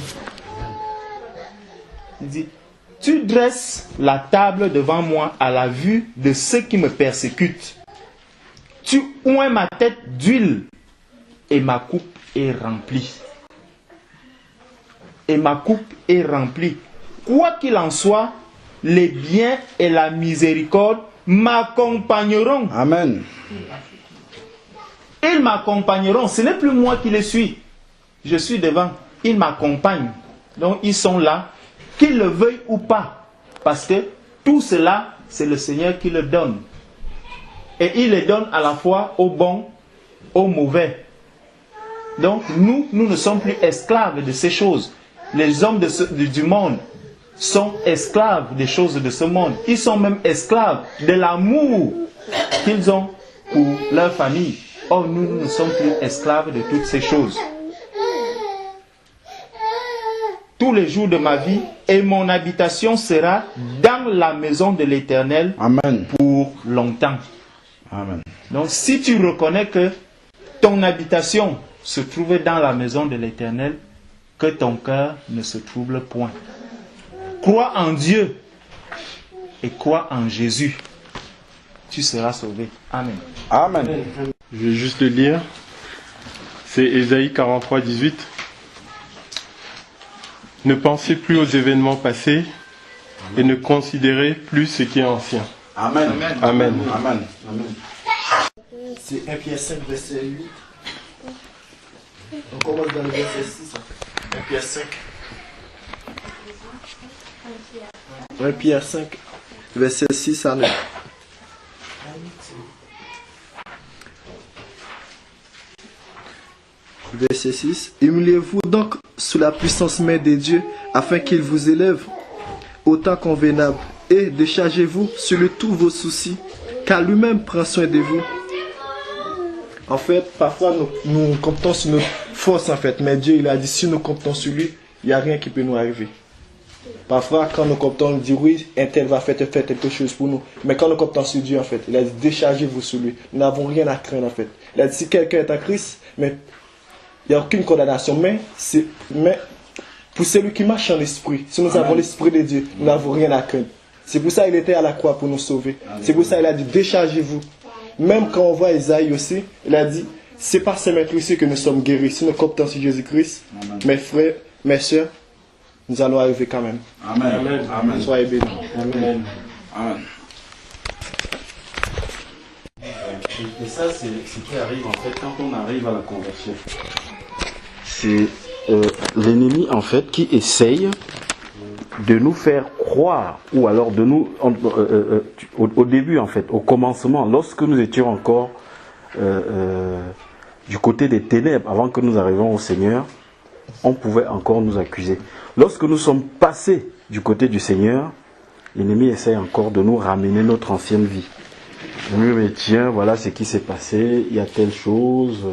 Il dit, tu dresses la table devant moi à la vue de ceux qui me persécutent. Tu oins ma tête d'huile et ma coupe est remplie. Et ma coupe est remplie. Quoi qu'il en soit, les biens et la miséricorde m'accompagneront. Amen. Ils m'accompagneront. Ce n'est plus moi qui les suis. Je suis devant. Ils m'accompagnent. Donc ils sont là, qu'ils le veuillent ou pas. Parce que tout cela, c'est le Seigneur qui le donne. Et il le donne à la fois aux bons, aux mauvais. Donc nous ne sommes plus esclaves de ces choses. Les hommes du monde sont esclaves des choses de ce monde. Ils sont même esclaves de l'amour qu'ils ont pour leur famille. Or, nous ne sommes plus esclaves de toutes ces choses. Tous les jours de ma vie, et mon habitation sera dans la maison de l'Éternel. Amen. Pour longtemps. Amen. Donc, si tu reconnais que ton habitation se trouvait dans la maison de l'Éternel, que ton cœur ne se trouble point. Crois en Dieu et crois en Jésus. Tu seras sauvé. Amen. Amen. Je vais juste le lire. C'est Ésaïe 43, 18. Ne pensez plus aux événements passés et ne considérez plus ce qui est ancien. Amen. Amen. Amen. C'est 1 Pierre 5, verset 8. On commence dans le verset 6. 1 Pierre 5. 1 Pierre 5, verset 6 à 9. Verset 6. Humiliez-vous donc sous la puissance même de Dieu, afin qu'il vous élève au temps convenable, et déchargez-vous sur lui tous vos soucis, car lui-même prend soin de vous. En fait, parfois nous comptons sur notre force, en fait, mais Dieu il a dit, si nous comptons sur lui, il n'y a rien qui peut nous arriver. Parfois, quand nous comptons, on dit oui, un tel va faire quelque chose pour nous. Mais quand nous comptons sur Dieu, en fait, il a dit déchargez-vous sur lui. Nous n'avons rien à craindre, en fait. Il a dit si quelqu'un est en Christ, mais il n'y a aucune condamnation. Mais pour celui qui marche en l'esprit, si nous avons l'esprit de Dieu, nous n'avons rien à craindre. C'est pour ça qu'il était à la croix pour nous sauver. C'est pour ça qu'il a dit déchargez-vous. Même quand on voit Isaïe aussi, il a dit c'est par ces maîtres ici que nous sommes guéris. Si nous comptons sur Jésus-Christ, mes frères, mes soeurs, nous allons arriver quand même. Amen. Amen. Amen. Soyez bénis. Amen. Amen. Et ça, c'est ce qui arrive en fait quand on arrive à la conversion. C'est l'ennemi en fait qui essaye de nous faire croire, ou alors de nous, au début en fait, au commencement, lorsque nous étions encore du côté des ténèbres, avant que nous arrivions au Seigneur, on pouvait encore nous accuser. Lorsque nous sommes passés du côté du Seigneur, l'ennemi essaie encore de nous ramener notre ancienne vie. Oui, mais tiens, voilà ce qui s'est passé, il y a telle chose,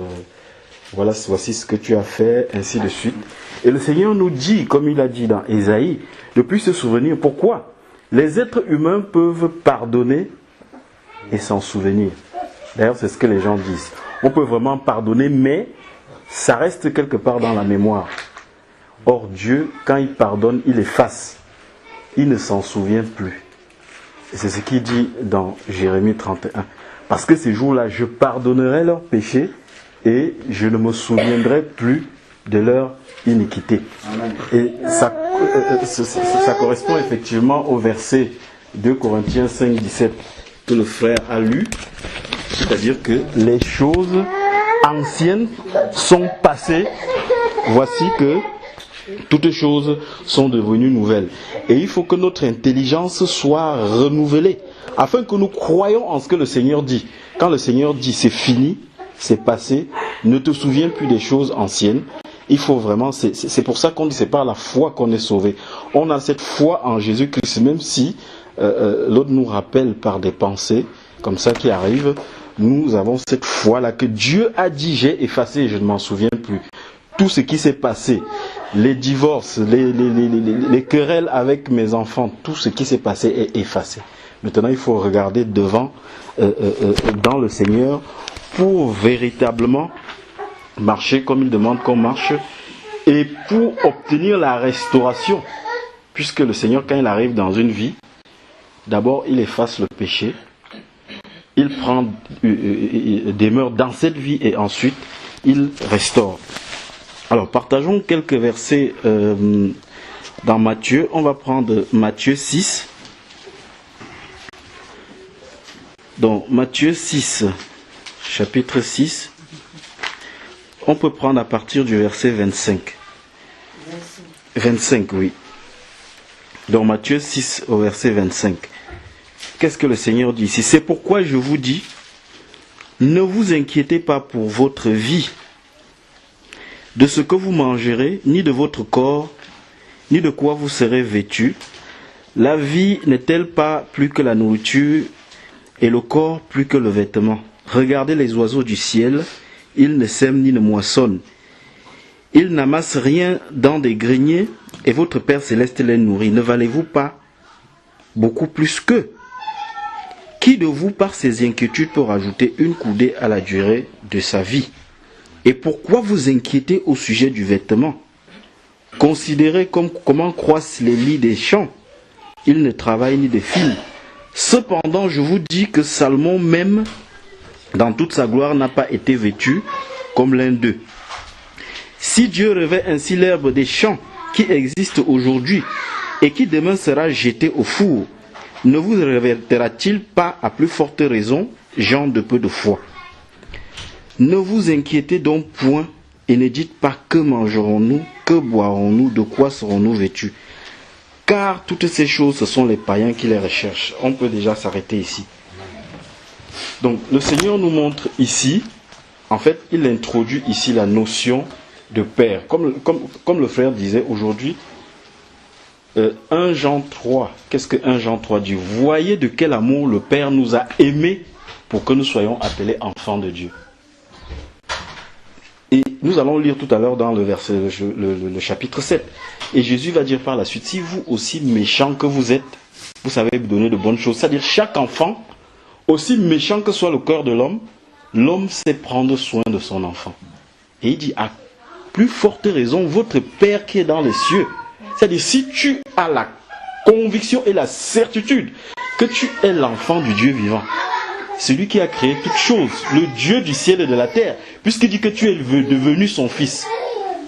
voilà, voici ce que tu as fait, ainsi de suite. Et le Seigneur nous dit, comme il a dit dans Ésaïe, de plus se souvenir. Pourquoi? Les êtres humains peuvent pardonner et s'en souvenir. D'ailleurs, c'est ce que les gens disent. On peut vraiment pardonner, mais ça reste quelque part dans la mémoire. Or, Dieu, quand il pardonne, il efface. Il ne s'en souvient plus. Et c'est ce qu'il dit dans Jérémie 31. Parce que ces jours-là, je pardonnerai leurs péchés et je ne me souviendrai plus de leur iniquité. Amen. Et ça correspond effectivement au verset 2 Corinthiens 5, 17 que le frère a lu. C'est-à-dire que les choses anciennes sont passées. Voici que toutes choses sont devenues nouvelles. Et il faut que notre intelligence soit renouvelée, afin que nous croyions en ce que le Seigneur dit. Quand le Seigneur dit c'est fini, c'est passé, ne te souviens plus des choses anciennes. Il faut vraiment, c'est pour ça qu'on dit c'est par la foi qu'on est sauvé. On a cette foi en Jésus-Christ, même si l'autre nous rappelle par des pensées comme ça qui arrivent. Nous avons cette foi-là que Dieu a dit, j'ai effacé et je ne m'en souviens plus. Tout ce qui s'est passé, les divorces, les querelles avec mes enfants, tout ce qui s'est passé est effacé. Maintenant, il faut regarder devant, dans le Seigneur, pour véritablement marcher comme il demande qu'on marche, et pour obtenir la restauration. Puisque le Seigneur, quand il arrive dans une vie, d'abord, il efface le péché, il prend, demeure dans cette vie, et ensuite, il restaure. Alors, partageons quelques versets dans Matthieu. On va prendre Matthieu 6. Donc, Matthieu 6, chapitre 6. On peut prendre à partir du verset 25. 25, oui. Donc, Matthieu 6 au verset 25. Qu'est-ce que le Seigneur dit ici? C'est pourquoi je vous dis, ne vous inquiétez pas pour votre vie, de ce que vous mangerez, ni de votre corps, ni de quoi vous serez vêtus. La vie n'est-elle pas plus que la nourriture, et le corps plus que le vêtement? Regardez les oiseaux du ciel, ils ne sèment ni ne moissonnent. Ils n'amassent rien dans des greniers, et votre Père céleste les nourrit. Ne valez-vous pas beaucoup plus qu'eux? Qui de vous, par ses inquiétudes, peut rajouter une coudée à la durée de sa vie? Et pourquoi vous inquiétez au sujet du vêtement? Considérez comment croissent les lys des champs. Ils ne travaillent ni ne filent. Cependant, je vous dis que Salomon même, dans toute sa gloire, n'a pas été vêtu comme l'un d'eux. Si Dieu revêt ainsi l'herbe des champs qui existe aujourd'hui et qui demain sera jetée au four, ne vous revêtera-t-il pas à plus forte raison, gens de peu de foi? Ne vous inquiétez donc point et ne dites pas que mangerons-nous, que boirons-nous, de quoi serons-nous vêtus? Car toutes ces choses, ce sont les païens qui les recherchent. On peut déjà s'arrêter ici. Donc le Seigneur nous montre ici, en fait, il introduit ici la notion de père. Comme le frère disait aujourd'hui, 1 Jean 3, qu'est-ce que 1 Jean 3 dit? Voyez de quel amour le Père nous a aimés pour que nous soyons appelés enfants de Dieu. Et nous allons lire tout à l'heure dans le verset, le chapitre 7. Et Jésus va dire par la suite, si vous aussi méchants que vous êtes, vous savez donner de bonnes choses. C'est-à-dire chaque enfant, aussi méchant que soit le cœur de l'homme, l'homme sait prendre soin de son enfant. Et il dit, à plus forte raison, votre Père qui est dans les cieux. C'est-à-dire, si tu as la conviction et la certitude que tu es l'enfant du Dieu vivant, celui qui a créé toutes choses, le Dieu du ciel et de la terre, puisqu'il dit que tu es devenu son fils.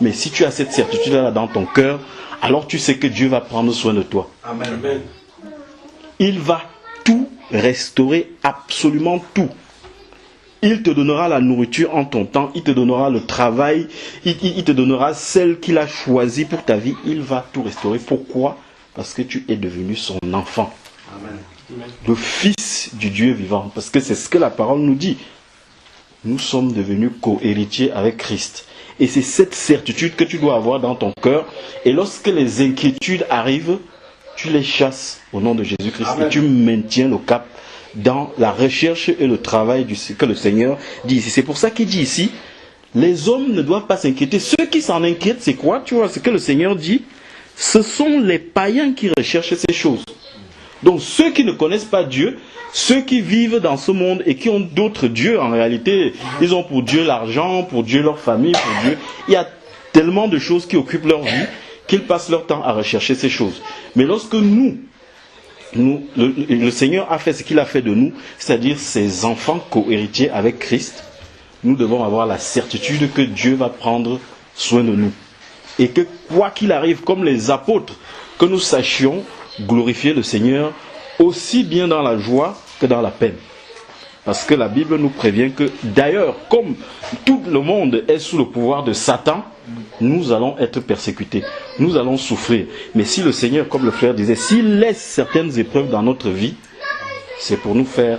Mais si tu as cette certitude-là dans ton cœur, alors tu sais que Dieu va prendre soin de toi. Amen. Il va tout restaurer, absolument tout. Il te donnera la nourriture en ton temps, il te donnera le travail, il te donnera celle qu'il a choisie pour ta vie. Il va tout restaurer. Pourquoi? Parce que tu es devenu son enfant. Amen. Le fils du Dieu vivant. Parce que c'est ce que la parole nous dit. Nous sommes devenus co-héritiers avec Christ. Et c'est cette certitude que tu dois avoir dans ton cœur. Et lorsque les inquiétudes arrivent, tu les chasses au nom de Jésus-Christ et tu maintiens le cap dans la recherche et le travail que le Seigneur dit ici. C'est pour ça qu'il dit ici, les hommes ne doivent pas s'inquiéter. Ceux qui s'en inquiètent, c'est quoi? Tu vois, ce que le Seigneur dit, ce sont les païens qui recherchent ces choses. Donc ceux qui ne connaissent pas Dieu, ceux qui vivent dans ce monde et qui ont d'autres dieux, en réalité, ils ont pour Dieu l'argent, pour Dieu leur famille, pour Dieu. Il y a tellement de choses qui occupent leur vie qu'ils passent leur temps à rechercher ces choses. Mais lorsque le Seigneur a fait ce qu'il a fait de nous, c'est-à-dire ses enfants co-héritiers avec Christ, nous devons avoir la certitude que Dieu va prendre soin de nous. Et que quoi qu'il arrive, comme les apôtres, que nous sachions glorifier le Seigneur aussi bien dans la joie que dans la peine. Parce que la Bible nous prévient que d'ailleurs, comme tout le monde est sous le pouvoir de Satan, nous allons être persécutés, nous allons souffrir. Mais si le Seigneur, comme le frère disait, s'il laisse certaines épreuves dans notre vie, c'est pour nous faire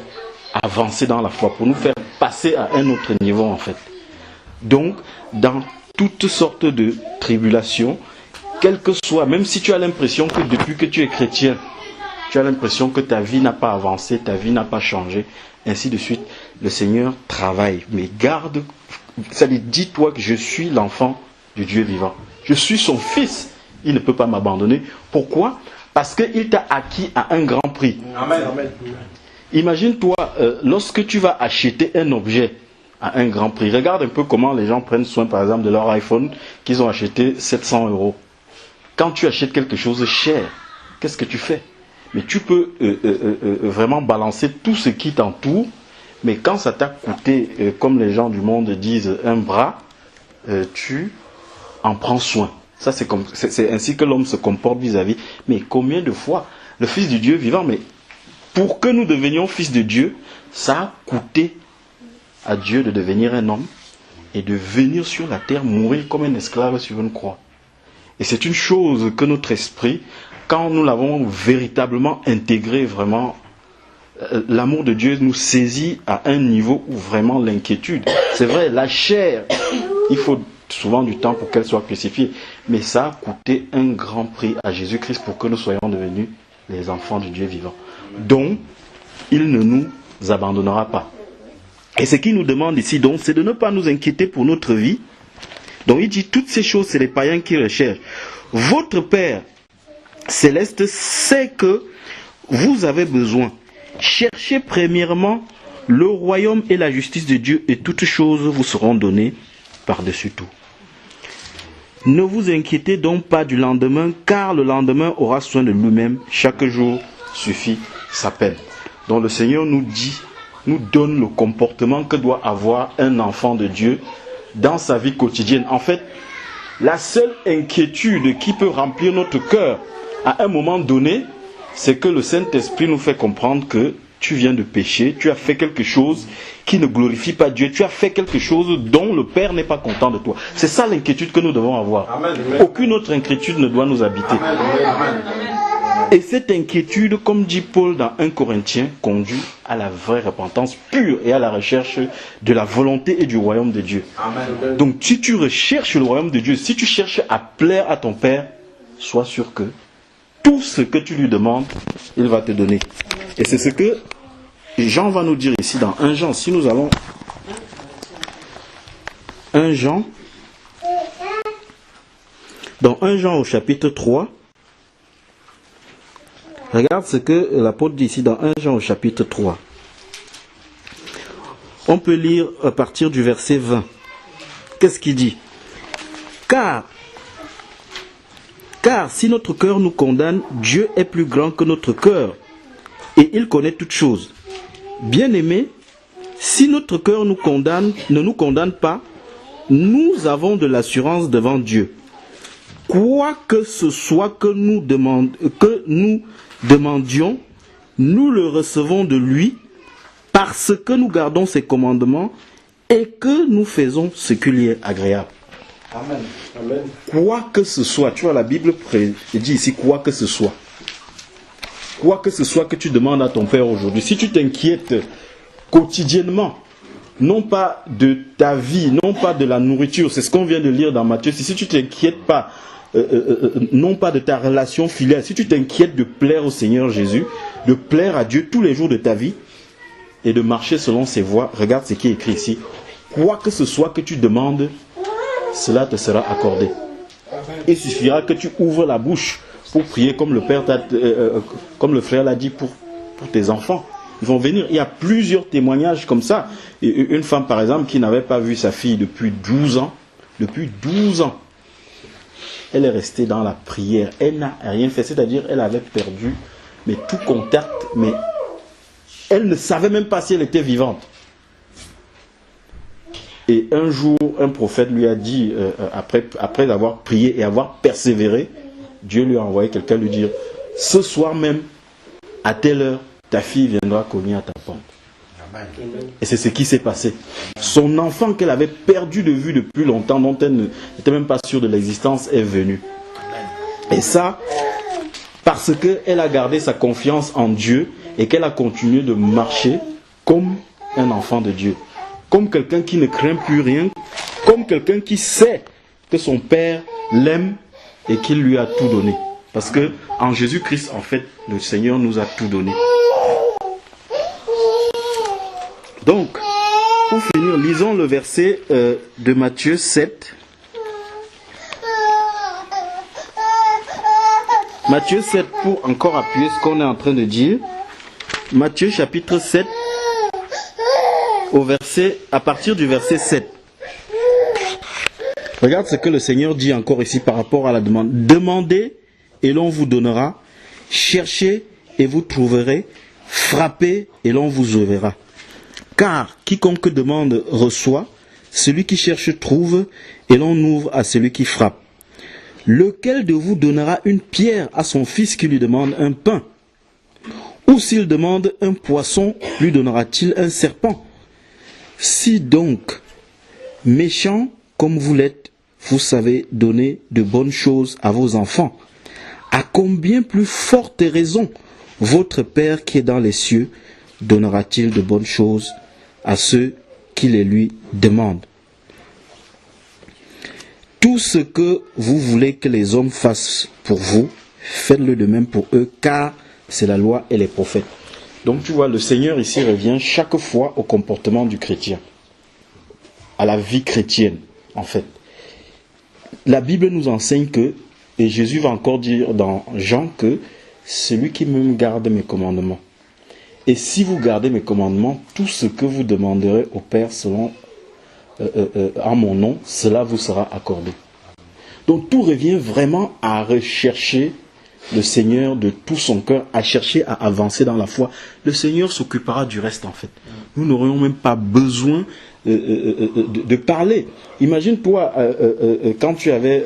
avancer dans la foi, pour nous faire passer à un autre niveau en fait. Donc, dans toutes sortes de tribulations, quel que soit, même si tu as l'impression que depuis que tu es chrétien, tu as l'impression que ta vie n'a pas avancé, ta vie n'a pas changé, ainsi de suite, le Seigneur travaille. Mais garde, ça dit, dis-toi que je suis l'enfant du Dieu vivant. Je suis son fils. Il ne peut pas m'abandonner. Pourquoi? Parce qu'il t'a acquis à un grand prix. Amen. Imagine-toi, lorsque tu vas acheter un objet à un grand prix, regarde un peu comment les gens prennent soin, par exemple, de leur iPhone qu'ils ont acheté 700 €. Quand tu achètes quelque chose cher, qu'est-ce que tu fais? Mais tu peux vraiment balancer tout ce qui t'entoure, mais quand ça t'a coûté, comme les gens du monde disent, un bras, tu en prends soin. Ça, c'est ainsi que l'homme se comporte vis-à-vis. Mais combien de fois le Fils du Dieu vivant, mais pour que nous devenions fils de Dieu, ça a coûté à Dieu de devenir un homme et de venir sur la terre mourir comme un esclave sur une croix. Et c'est une chose que notre esprit, quand nous l'avons véritablement intégré, vraiment, l'amour de Dieu nous saisit à un niveau où vraiment l'inquiétude. C'est vrai, la chair, il faut souvent du temps pour qu'elle soit crucifiée. Mais ça a coûté un grand prix à Jésus-Christ pour que nous soyons devenus les enfants du Dieu vivant. Donc, il ne nous abandonnera pas. Et ce qu'il nous demande ici, donc, c'est de ne pas nous inquiéter pour notre vie. Donc, il dit, toutes ces choses, c'est les païens qui recherchent. Votre Père Céleste sait que vous avez besoin. Cherchez premièrement le royaume et la justice de Dieu, et toutes choses vous seront données par-dessus tout. Ne vous inquiétez donc pas du lendemain, car le lendemain aura soin de lui-même. Chaque jour suffit sa peine. Donc le Seigneur nous dit, nous donne le comportement que doit avoir un enfant de Dieu dans sa vie quotidienne. En fait, la seule inquiétude qui peut remplir notre cœur à un moment donné, c'est que le Saint-Esprit nous fait comprendre que tu viens de pécher, tu as fait quelque chose qui ne glorifie pas Dieu, tu as fait quelque chose dont le Père n'est pas content de toi. C'est ça l'inquiétude que nous devons avoir. Amen. Aucune autre inquiétude ne doit nous habiter. Amen. Et cette inquiétude, comme dit Paul dans 1 Corinthiens, conduit à la vraie repentance pure et à la recherche de la volonté et du royaume de Dieu. Amen. Donc si tu recherches le royaume de Dieu, si tu cherches à plaire à ton Père, sois sûr que tout ce que tu lui demandes, il va te donner. Et c'est ce que Jean va nous dire ici dans 1 Jean. Si nous allons 1 Jean, dans 1 Jean au chapitre 3, regarde ce que l'apôtre dit ici dans 1 Jean au chapitre 3. On peut lire à partir du verset 20. Qu'est-ce qu'il dit? Car si notre cœur nous condamne, Dieu est plus grand que notre cœur, et il connaît toutes choses. Bien-aimés, si notre cœur ne nous condamne pas, nous avons de l'assurance devant Dieu. Quoi que ce soit que nous demandions, nous le recevons de lui, parce que nous gardons ses commandements et que nous faisons ce qui lui est agréable. Amen. Amen. Quoi que ce soit, tu vois, la Bible dit ici quoi que ce soit. Quoi que ce soit que tu demandes à ton Père aujourd'hui, si tu t'inquiètes quotidiennement, non pas de ta vie, non pas de la nourriture, c'est ce qu'on vient de lire dans Matthieu, si tu ne t'inquiètes pas non pas de ta relation filiale, si tu t'inquiètes de plaire au Seigneur Jésus, de plaire à Dieu tous les jours de ta vie et de marcher selon ses voies, regarde ce qui est écrit ici. Quoi que ce soit que tu demandes, cela te sera accordé. Il suffira que tu ouvres la bouche pour prier comme le Père comme le frère l'a dit pour tes enfants. Ils vont venir. Il y a plusieurs témoignages comme ça. Et une femme, par exemple, qui n'avait pas vu sa fille depuis 12 ans. Depuis 12 ans. Elle est restée dans la prière. Elle n'a rien fait. C'est-à-dire, elle avait perdu mais tout contact. Mais elle ne savait même pas si elle était vivante. Et un jour, un prophète lui a dit, après avoir prié et avoir persévéré, Dieu lui a envoyé quelqu'un lui dire, ce soir même, à telle heure, ta fille viendra cogner à ta porte. Amen. Et c'est ce qui s'est passé. Son enfant qu'elle avait perdu de vue depuis longtemps, dont elle n'était même pas sûre de l'existence, est venu. Et ça, parce qu'elle a gardé sa confiance en Dieu et qu'elle a continué de marcher comme un enfant de Dieu. Comme quelqu'un qui ne craint plus rien, comme quelqu'un qui sait que son Père l'aime et qu'il lui a tout donné. Parce que en Jésus-Christ, en fait, le Seigneur nous a tout donné. Donc, pour finir, lisons le verset de Matthieu 7. Matthieu 7, pour encore appuyer ce qu'on est en train de dire. Matthieu chapitre 7, à partir du verset 7. Regarde ce que le Seigneur dit encore ici par rapport à la demande. Demandez et l'on vous donnera. Cherchez et vous trouverez. Frappez et l'on vous ouvrira. Car quiconque demande reçoit. Celui qui cherche trouve. Et l'on ouvre à celui qui frappe. Lequel de vous donnera une pierre à son fils qui lui demande un pain? Ou s'il demande un poisson, lui donnera-t-il un serpent? Si donc, méchant comme vous l'êtes, vous savez donner de bonnes choses à vos enfants, à combien plus forte raison votre Père qui est dans les cieux donnera-t-il de bonnes choses à ceux qui les lui demandent? Tout ce que vous voulez que les hommes fassent pour vous, faites-le de même pour eux, car c'est la loi et les prophètes. Donc tu vois, le Seigneur ici revient chaque fois au comportement du chrétien, à la vie chrétienne, en fait. La Bible nous enseigne que, et Jésus va encore dire dans Jean que, celui qui me garde mes commandements. Et si vous gardez mes commandements, tout ce que vous demanderez au Père selon, en mon nom, cela vous sera accordé. Donc tout revient vraiment à rechercher le Seigneur de tout son cœur, à chercher à avancer dans la foi. Le Seigneur s'occupera du reste en fait. Nous n'aurions même pas besoin de parler. Imagine-toi quand tu avais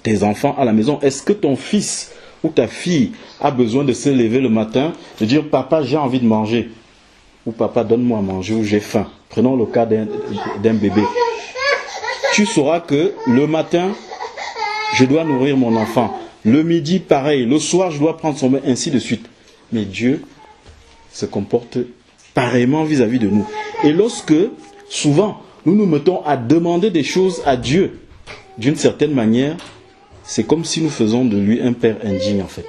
tes enfants à la maison, est-ce que ton fils ou ta fille a besoin de se lever le matin, de dire papa j'ai envie de manger, ou papa donne-moi à manger, ou j'ai faim. Prenons le cas d'un bébé. Tu sauras que le matin je dois nourrir mon enfant. Le midi, pareil. Le soir, je dois prendre son bain, ainsi de suite. Mais Dieu se comporte pareillement vis-à-vis de nous. Et lorsque, souvent, nous nous mettons à demander des choses à Dieu, d'une certaine manière, c'est comme si nous faisons de lui un père indigne, en fait.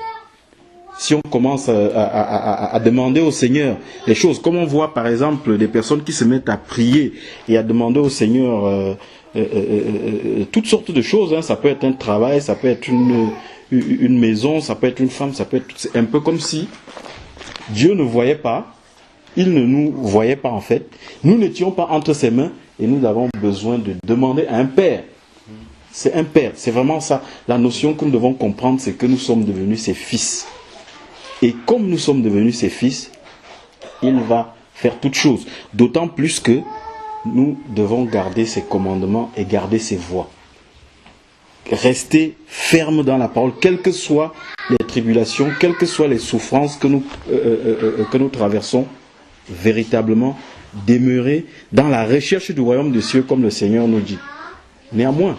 Si on commence à demander au Seigneur les choses, comme on voit, par exemple, des personnes qui se mettent à prier et à demander au Seigneur toutes sortes de choses, hein. Ça peut être un travail, ça peut être une maison, ça peut être une femme, ça peut être... C'est un peu comme si Dieu ne voyait pas, il ne nous voyait pas en fait. Nous n'étions pas entre ses mains et nous avons besoin de demander à un Père. C'est un Père, c'est vraiment ça. La notion que nous devons comprendre, c'est que nous sommes devenus ses fils. Et comme nous sommes devenus ses fils, il va faire toutes choses. D'autant plus que nous devons garder ses commandements et garder ses voies. Rester ferme dans la parole, quelles que soient les tribulations, quelles que soient les souffrances que nous traversons, véritablement demeurer dans la recherche du royaume des cieux comme le Seigneur nous dit. Néanmoins,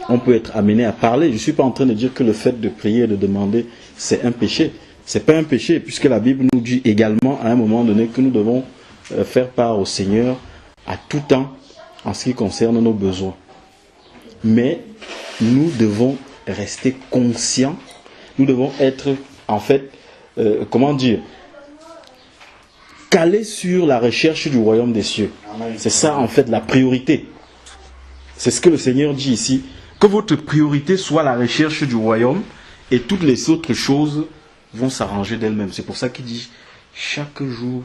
on peut être amené à parler. Je ne suis pas en train de dire que le fait de prier et de demander, c'est un péché. Ce n'est pas un péché, puisque la Bible nous dit également à un moment donné que nous devons faire part au Seigneur à tout temps en ce qui concerne nos besoins. Mais nous devons rester conscients, nous devons être, en fait, calés sur la recherche du royaume des cieux. C'est ça, en fait, la priorité. C'est ce que le Seigneur dit ici. Que votre priorité soit la recherche du royaume et toutes les autres choses vont s'arranger d'elles-mêmes. C'est pour ça qu'il dit chaque jour